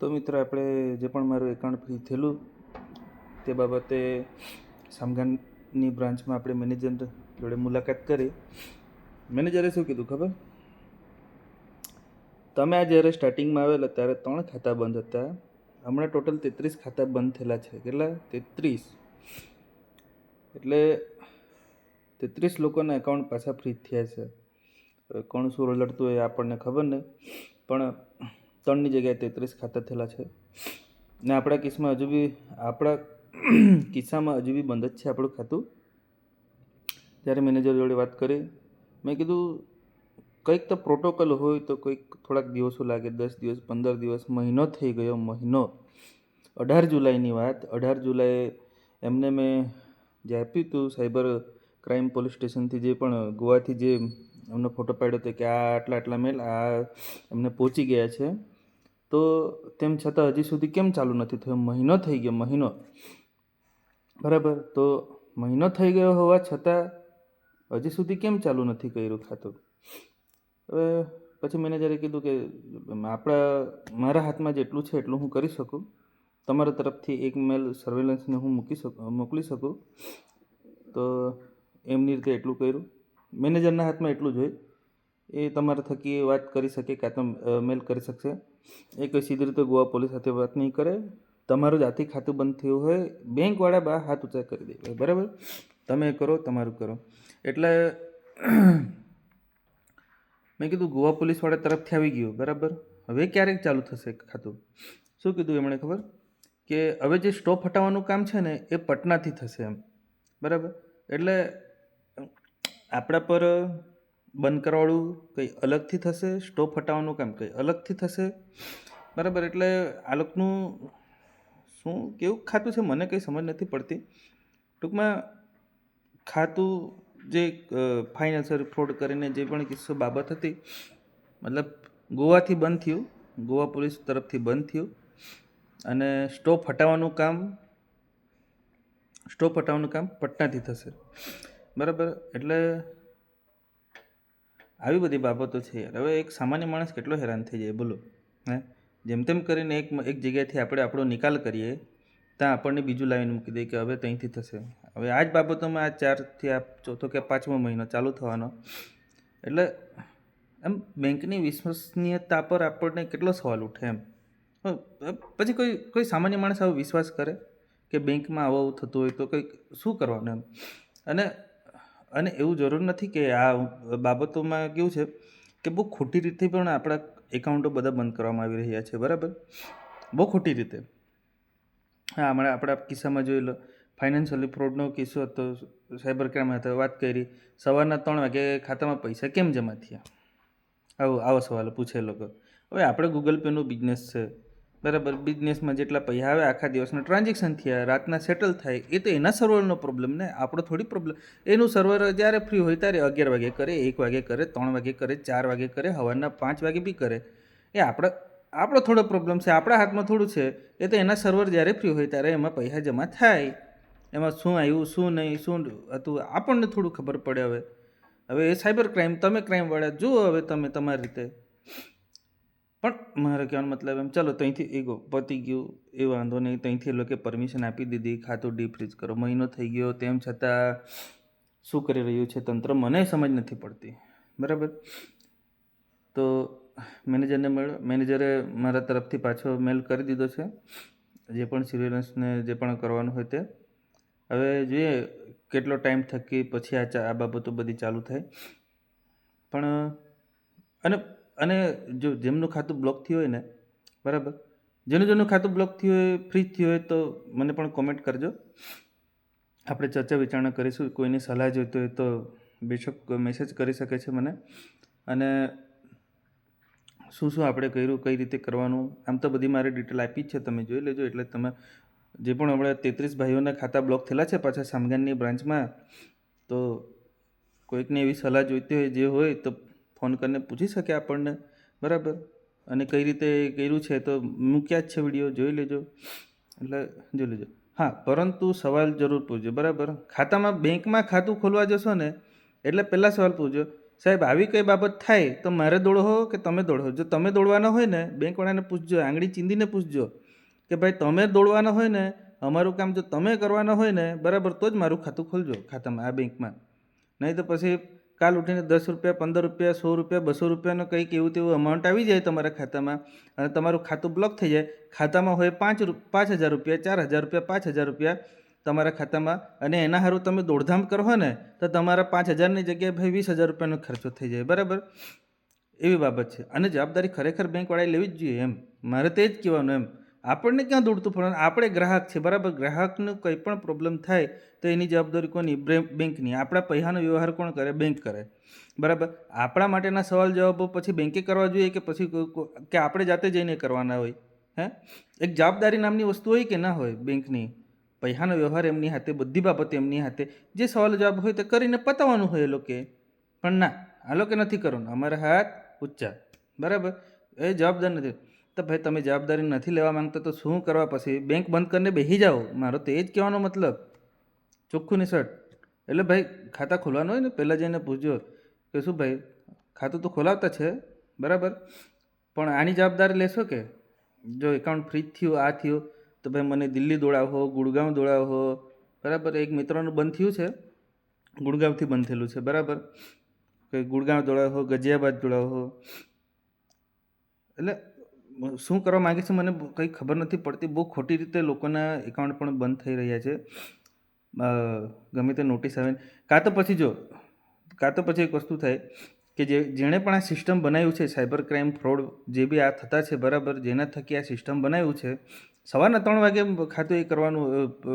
તો મિત્રો, આપણે જે પણ મારું એકાઉન્ટ ફ્રી થયેલું તે બાબતે સામગાનની બ્રાન્ચમાં આપણે મેનેજર જોડે મુલાકાત કરી. મેનેજરે શું કીધું ખબર? તમે આ જ્યારે સ્ટાર્ટિંગમાં આવેલા ત્યારે 3 ખાતા બંધ હતા. હમણાં ટોટલ 33 ખાતા બંધ થયેલા છે. કેટલા? 33. એટલે 33 લોકોના એકાઉન્ટ પાછા ફ્રી થયા છે. કોણ શું રલડતું હોય આપણને ખબર નહીં, પણ 3ની જગ્યાએ 33 ખાતા થયેલા છે. ને આપણા કિસ્સામાં હજુ બી બંધ જ છે આપણું ખાતું. ત્યારે મેનેજર જોડે વાત કરી. મેં કીધું કંઈક તો પ્રોટોકોલ હોય તો કંઈક થોડાક દિવસો લાગે, 10 દિવસ, 15 દિવસ, મહિનો થઈ ગયો. મહિનો 18 જુલાઈની વાત. 18 જુલાઈએ એમને મેં જે આપ્યું હતું સાયબર ક્રાઇમ પોલીસ સ્ટેશનથી, જે પણ ગોવાથી જે એમનો ફોટો પાડ્યો હતો કે આ આટલા મેલ આ એમને પહોંચી ગયા છે, તો તેમ છતાં હજી સુધી કેમ ચાલુ નથી થયો? મહિનો થઈ ગયો, મહિનો. બરાબર. તો મહિનો થઈ ગયો હોવા છતાં હજી સુધી કેમ ચાલુ નથી કર્યું ખાતું? હવે પછી મેનેજરે કીધું કે મારા હાથમાં જેટલું છે એટલું હું કરી શકું. તમારા તરફથી એક મેલ સર્વેલન્સને હું મોકલી શકું. તો એમની રીતે એટલું કર્યું. મેનેજરના હાથમાં એટલું જ હોય, એ તમારા થકી વાત કરી શકે, કાં તો મેલ કરી શકશે. એ કોઈ સીધી રીતે ગોવા પોલીસ સાથે વાત નહીં કરે. તમારું જાતિ ખાતું બંધ થયું હોય, બેંકવાળા હાથ ઊંચા કરી દે. બરાબર? તમે કરો, તમારું કરો. એટલે મેં કીધું ગોવા પોલીસવાળા તરફથી આવી ગયું. બરાબર. હવે ક્યારેક ચાલુ થશે ખાતું? શું કીધું એમણે ખબર? કે હવે જે સ્ટોપ હટાવવાનું કામ છે ને એ પટનાથી થશે એમ. બરાબર. એટલે આપણા પર બંધ કરવાળું કંઈ અલગથી થશે, સ્ટોપ હટાવવાનું કામ કંઈ અલગથી થશે. બરાબર. એટલે આ લોકોનું શું કેવું ખાતું છે મને કંઈ સમજ નથી પડતી. ટૂંકમાં ખાતું જે ફાઇનાન્શિયલ ફ્રોડ કરીને જે પણ કિસ્સો બાબત હતી, મતલબ ગોવાથી બંધ થયું, ગોવા પોલીસ તરફથી બંધ થયું. અને સ્ટોપ હટાવવાનું કામ પટનાથી થશે. બરાબર. એટલે આવી બધી બાબતો છે યાર. હવે એક સામાન્ય માણસ કેટલો હેરાન થઈ જાય બોલો. જેમ તેમ કરીને એક જગ્યાએથી આપણે આપણો નિકાલ કરીએ, ત્યાં આપણને બીજું લાવીને મૂકી દે કે હવે ત્યાંથી થશે. હવે આ જ બાબતોમાં આ 4થી આ ચોથો કે 5મો મહિનો ચાલુ થવાનો. એટલે એમ બેંકની વિશ્વસનીયતા પર આપણને કેટલો સવાલ ઉઠે એમ. પછી કોઈ સામાન્ય માણસ આવો વિશ્વાસ કરે કે બેંકમાં આવું થતું હોય તો કંઈક શું કરવાનું એમ. અને એવું જરૂર નથી કે આ બાબતોમાં કેવું છે કે બહુ ખોટી રીતે પણ આપણા એકાઉન્ટો બધા બંધ કરવામાં આવી રહ્યા છે. બરાબર. બહુ ખોટી રીતે. હા, હમણાં આપણા કિસ્સામાં જોઈ લો, ફાઇનાન્શિયલી ફ્રોડનો કિસ્સો હતો. સાયબર ક્રાઇમ હતા, વાત કરી. સવારના 3 વાગે ખાતામાં પૈસા કેમ જમા થયા? આવો સવાલ પૂછે લોકો. હવે આપણે ગૂગલ પેનો બિઝનેસ છે. બરાબર. બિઝનેસમાં જેટલા પૈસા આવે આખા દિવસના ટ્રાન્ઝેક્શન થયા, રાતના સેટલ થાય, એ તો એના સર્વરનો પ્રોબ્લેમ ને, આપણો થોડી પ્રોબ્લેમ. એનું સર્વર જ્યારે ફ્રી હોય ત્યારે 11 વાગે કરે, 1 વાગે કરે, 3 વાગે કરે, 4 વાગે કરે, સવારના 5 વાગે બી કરે. એ આપણો થોડો પ્રોબ્લેમ છે, આપણા હાથમાં થોડું છે. એ તો એના સર્વર જ્યારે ફ્રી હોય ત્યારે એમાં પૈસા જમા થાય. એમાં શું આવ્યું, શું નહીં, શું હતું, આપણને થોડું ખબર પડે. હવે એ સાયબર ક્રાઇમ, તમે ક્રાઇમવાળા જુઓ હવે તમે તમારી રીતે. પણ મારે કહેવાનો મતલબ એમ, ચાલો ત્યાંથી એગો પતી ગયું, એ વાંધો નહીં. ત્યાંથી એ લોકોએ પરમિશન આપી દીધી, ખાતું ડીફ્રીઝ કરો. મહિનો થઈ ગયો, તેમ છતાં શું કરી રહ્યું છે તંત્ર મને સમજ નથી પડતી. બરાબર. તો મેનેજરને મળ્યો. મેનેજરે મારા તરફથી પાછો મેલ કરી દીધો છે, જે પણ સર્વેલન્સને જે પણ કરવાનું હોય તે. હવે જોઈએ કેટલો ટાઈમ થકી પછી આ બાબતો બધી ચાલુ થાય. પણ અને જો જેમનું ખાતું બ્લોક થયું હોય ને, બરાબર, જેનું ખાતું બ્લોક થયું હોય, ફ્રીજ થયું હોય, તો મને પણ કોમેન્ટ કરજો. આપણે ચર્ચા વિચારણા કરીશું. કોઈની સલાહ જોઈતી હોય તો બેશક મેસેજ કરી શકે છે મને. અને શું આપણે કર્યું, કઈ રીતે કરવાનું, આમ તો બધી મારી ડિટેલ આપી જ છે, તમે જોઈ લેજો. એટલે તમે જે પણ હમણાં 33 ભાઈઓના ખાતા બ્લોક થયેલા છે પાછા સામગાનની બ્રાન્ચમાં, તો કોઈકને એવી સલાહ જોઈતી હોય, જે હોય તો ફોન કરીને પૂછી શકે આપણને. બરાબર. અને કઈ રીતે કર્યું છે તો મૂક્યા જ છે વિડીયો, જોઈ લેજો. એટલે જોઈ લેજો. હા, પરંતુ સવાલ જરૂર પૂછજો. બરાબર. બેંકમાં ખાતું ખોલવા જશો ને એટલે પહેલાં સવાલ પૂછજો સાહેબ આવી કઈ બાબત થાય તો મારે દોડો કે તમે દોડો? જો તમે દોડવાના હોય ને બેંકવાળાને પૂછજો, આંગળી ચીંધીને પૂછજો કે ભાઈ તમે દોડવાના હોય ને, અમારું કામ જો તમે કરવાના હોય ને બરાબર, તો જ મારું ખાતું ખોલજો ખાતામાં, આ બેંકમાં. નહીં તો પછી કાલ ઉઠીને 10 રૂપિયા, 15 રૂપિયા, 100 રૂપિયા, 200 રૂપિયાનો કંઈક એવું તેવું અમાઉન્ટ આવી જાય તમારા ખાતામાં અને તમારું ખાતું બ્લોક થઈ જાય. ખાતામાં હોય 5,000 રૂપિયા, 4,000 રૂપિયા, 5,000 રૂપિયા તમારા ખાતામાં, અને એના સારું તમે દોડધામ કરો ને તો તમારા 5,000ની જગ્યાએ ભાઈ 20,000 રૂપિયાનો ખર્ચો થઈ જાય. બરાબર, એવી બાબત છે. અને જવાબદારી ખરેખર બેંકવાળાએ લેવી જ જોઈએ એમ, મારે તે જ કહેવાનું એમ. આપણને ક્યાં દોડતું પડવાનું? આપણે ગ્રાહક છે બરાબર. ગ્રાહકનું કંઈ પણ પ્રોબ્લેમ થાય તો એની જવાબદારી કોની? બેંકની. આપણા પૈસાનો વ્યવહાર કોણ કરે? બેંક કરે. બરાબર. આપણા માટેના સવાલ જવાબો પછી બેંકે કરવા જોઈએ કે પછી કે આપણે જાતે જઈને કરવાના હોય? એક જવાબદારી નામની વસ્તુ હોય કે ના હોય બેંકની? પૈસાનો વ્યવહાર એમની હાથે, બધી બાબત એમની હાથે, જે સવાલ જવાબ હોય તે કરીને પતાવવાનું હોય એ લોકોએ. પણ ના, આ લોકો નથી કરવાનું, અમારા હાથ ઊંચા. બરાબર, એ જવાબદાર નથી. તો ભાઈ તમે જવાબદારી નથી લેવા માંગતા તો શું કરવા? પછી બેંક બંધ કરીને બેસી જાઓ. મારો તો એ જ કહેવાનો મતલબ, ચોખ્ખું ની શર્ટ. એટલે ભાઈ ખાતા ખોલવાનું હોય ને પહેલાં જઈને પૂછજો કે શું ભાઈ ખાતું તો ખોલાવતા છે બરાબર, પણ આની જવાબદારી લેશો કે જો એકાઉન્ટ ફ્રીજ થયું, આ થયું તો ભાઈ મને દિલ્હી દોડાવો, ગુડગાંવ દોડાવો. બરાબર, એક મિત્રનું બંધ થયું છે, ગુડગાંવથી બંધ થયેલું છે બરાબર, કે ગુડગાંવ દોડાવો, ગજિયાબાદ દોડાવો. એટલે શું કરવા માગે છે મને કંઈ ખબર નથી પડતી. બહુ ખોટી રીતે લોકોના એકાઉન્ટ પણ બંધ થઈ રહ્યા છે, ગમે તે નોટિસ આવે. કાં તો પછી એક વસ્તુ થાય કે જેણે પણ આ સિસ્ટમ બનાવ્યું છે, સાયબર ક્રાઇમ, ફ્રોડ જે બી આ થતા છે બરાબર, જેના થકી આ સિસ્ટમ બનાવ્યું છે, સવારના 3 વાગે ખાતું એ કરવાનું,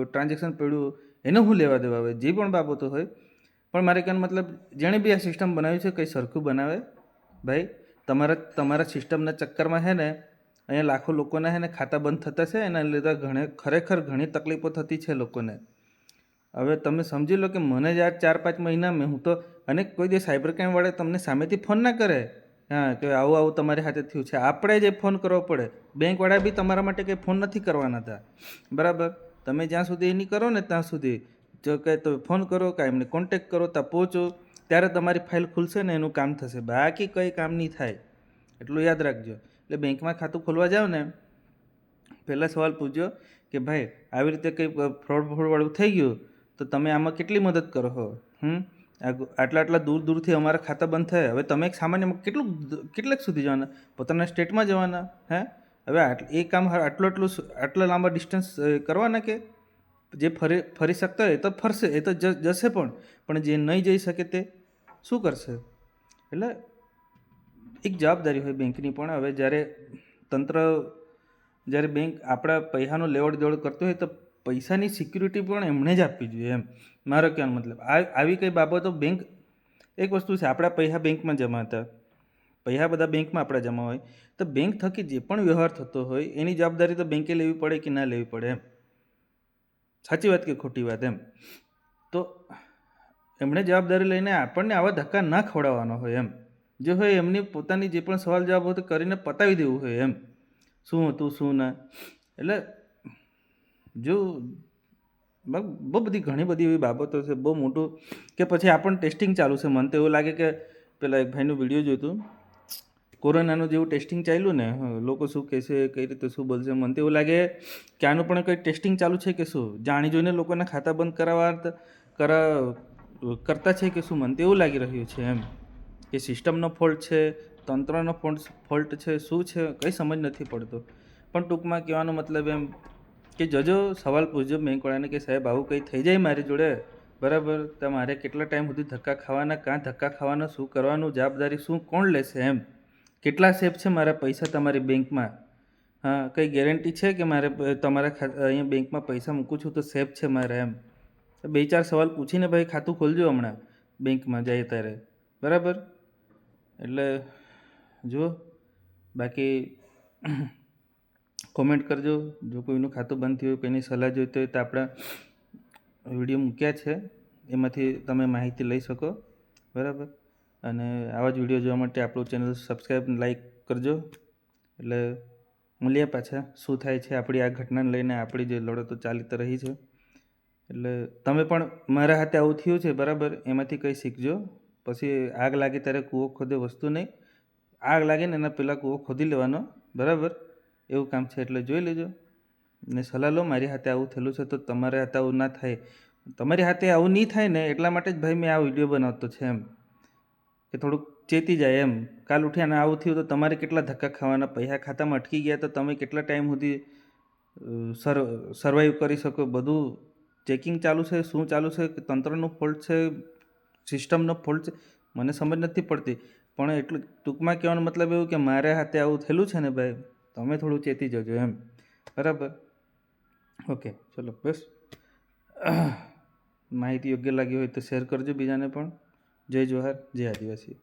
ટ્રાન્ઝેક્શન પડ્યું, એને હું લેવા દેવા આવે જે પણ બાબતો હોય. પણ મારે કહેવાનો મતલબ, જેણે બી આ સિસ્ટમ બનાવ્યું છે કંઈ સરખું બનાવે ભાઈ. તમારા સિસ્ટમના ચક્કરમાં છે ને અહીંયા લાખો લોકોના છે ને ખાતા બંધ થતા છે, એના લીધે ખરેખર ઘણી તકલીફો થતી છે લોકોને. હવે તમે સમજી લો કે મને જ આ 4-5 મહિના મેં હું તો, અને કોઈ દિવસ સાયબર ક્રાઇમ વાળા તમને સામેથી ફોન ના કરે કે આવું તમારી સાથે થયું છે, આપણે જ ફોન કરવો પડે. બેંકવાળા બી તમારા માટે કંઈ ફોન નથી કરવાના હતા બરાબર. તમે જ્યાં સુધી એ નહીં કરો ને ત્યાં સુધી જો કે તમે ફોન કરો કાંઈ એમને કોન્ટેક કરો, ત્યાં પહોંચો ત્યારે તમારી ફાઇલ ખુલશે ને એનું કામ થશે, બાકી કંઈ કામ નહીં થાય. એટલું યાદ રાખજો. એટલે બેંકમાં ખાતું ખોલવા જાઓ ને પહેલાં સવાલ પૂછજો કે ભાઈ આવી રીતે કંઈ ફ્રોડવાળું થઈ ગયું તો તમે આમાં કેટલી મદદ કરો છો? આટલા દૂરથી અમારા ખાતા બંધ થયા. હવે તમે એક સામાન્ય કેટલાક સુધી જવાના? પોતાના સ્ટેટમાં જવાના? હવે એ કામ આટલા લાંબા ડિસ્ટન્સ કરવાના કે જે ફરી શકતા હોય એ તો ફરશે, એ તો જશે, પણ જે નહીં જઈ શકે તે શું કરશે? એટલે એક જવાબદારી હોય બેંકની પણ. હવે જ્યારે બેંક આપણા પૈસાનો લેવડ દેવડ કરતો હોય તો પૈસાની સિક્યુરિટી પણ એમણે જ આપવી જોઈએ એમ, મારો કહેવાનો મતલબ. આવી કઈ બાબતો બેંક, એક વસ્તુ છે આપણા પૈસા બેંકમાં જમા હતા, પૈસા બધા બેંકમાં આપણા જમા હોય તો બેંક થકી જે પણ વ્યવહાર થતો હોય એની જવાબદારી તો બેંકે લેવી પડે કે ના લેવી પડે એમ. સાચી વાત કે ખોટી વાત એમ? તો એમણે જવાબદારી લઈને આપણને આવા ધક્કા ના ખવડાવવાનો હોય એમ. જે હોય એમની પોતાની જે પણ સવાલ જવાબ હોય કરીને પતાવી દેવું હોય એમ, શું હતું શું ના. એટલે જો બહુ બધી ઘણી બધી એવી બાબતો છે, બહુ મોટું કે પછી આપણને ટેસ્ટિંગ ચાલુ છે. મને તો એવું લાગે કે પેલા એક ભાઈનું વિડીયો જોયું કોરોનાનું જેવું ટેસ્ટિંગ ચાલ્યું ને, લોકો શું કહેશે, કઈ રીતે શું બોલશે. મને તો એવું લાગે કે આનું પણ કંઈ ટેસ્ટિંગ ચાલુ છે કે શું, જાણી જોઈને લોકોના ખાતા બંધ કરતા છે કે શું. મને તો એવું લાગી રહ્યું છે એમ કે સિસ્ટમનો ફોલ્ટ છે, તંત્રનો ફોલ્ટ છે, શું છે કંઈ સમજ નથી પડતો. પણ ટૂંકમાં કહેવાનો મતલબ એમ કે જજો સવાલ પૂછજો બેંકવાળાને કે સાહેબ આવું કંઈ થઈ જાય મારી જોડે બરાબર, તો મારે કેટલા ટાઈમ સુધી ધક્કા ખાવાના, કાં ધક્કા ખાવાના, શું કરવાનું, જવાબદારી શું, કોણ લેશે એમ. કેટલા સેફ છે મારા પૈસા તમારી બેંકમાં? કંઈ ગેરંટી છે કે મારે તમારા અહીંયા બેંકમાં પૈસા મૂકું છું તો સેફ છે મારે એમ? 2-4 સવાલ પૂછીને ભાઈ ખાતું ખોલજો હમણાં બેંકમાં જાય ત્યારે બરાબર. એટલે જુઓ, બાકી કોમેન્ટ કરજો. જો કોઈનું ખાતું બંધ થયું, કોઈની સલાહ જોઈતી હોય તો આપણા વિડીયો મૂક્યા છે, એમાંથી તમે માહિતી લઈ શકો બરાબર. અને આવા જ વિડીયો જોવા માટે આપણું ચેનલ સબસ્ક્રાઈબ, લાઈક કરજો. એટલે મળીએ પાછા શું થાય છે આપણી આ ઘટનાને લઈને. આપણી જે લડતો ચાલતી રહી છે એટલે તમે પણ મારા હાથે આવું થયું છે બરાબર, એમાંથી કંઈ શીખજો પછી આગ લાગે ત્યારે કૂવો ખોદે વસ્તુ નહીં. આગ લાગે ને એના પહેલાં કૂવો ખોદી લેવાનો, બરાબર? એવું કામ છે, એટલે જોઈ લેજો ને સલાહ લો. મારી હાથે આવું થયેલું છે તો તમારે હાથે આવું ના થાય. તમારી હાથે આવું નહીં થાય ને એટલા માટે જ ભાઈ મેં આ વિડીયો બનાવતો છે, એમ કે થોડુંક ચેતી જાય એમ. કાલ ઉઠીને આવું થયું તો તમારે કેટલા ધક્કા ખાવાના, પૈસા ખાતામાં અટકી ગયા તો તમે કેટલા ટાઈમ સુધી સર્વાઈવ કરી શકો? બધું ચેકિંગ ચાલુ છે, શું ચાલુ છે, કે તંત્રનો ફોલ્ટ છે, સિસ્ટમનો ફોલ્ટ છે, મને સમજ નથી પડતી. પણ એટલું ટૂંકમાં કહેવાનો મતલબ એવું કે મારે હાથે આવું થયેલું છે ને ભાઈ, તમે થોડું ચેતી જજો એમ, બરાબર? ઓકે, ચલો બસ. માહિતી યોગ્ય લાગી હોય તો શેર કરજો બીજાને પણ. જય જોહાર, જય આદિવાસી.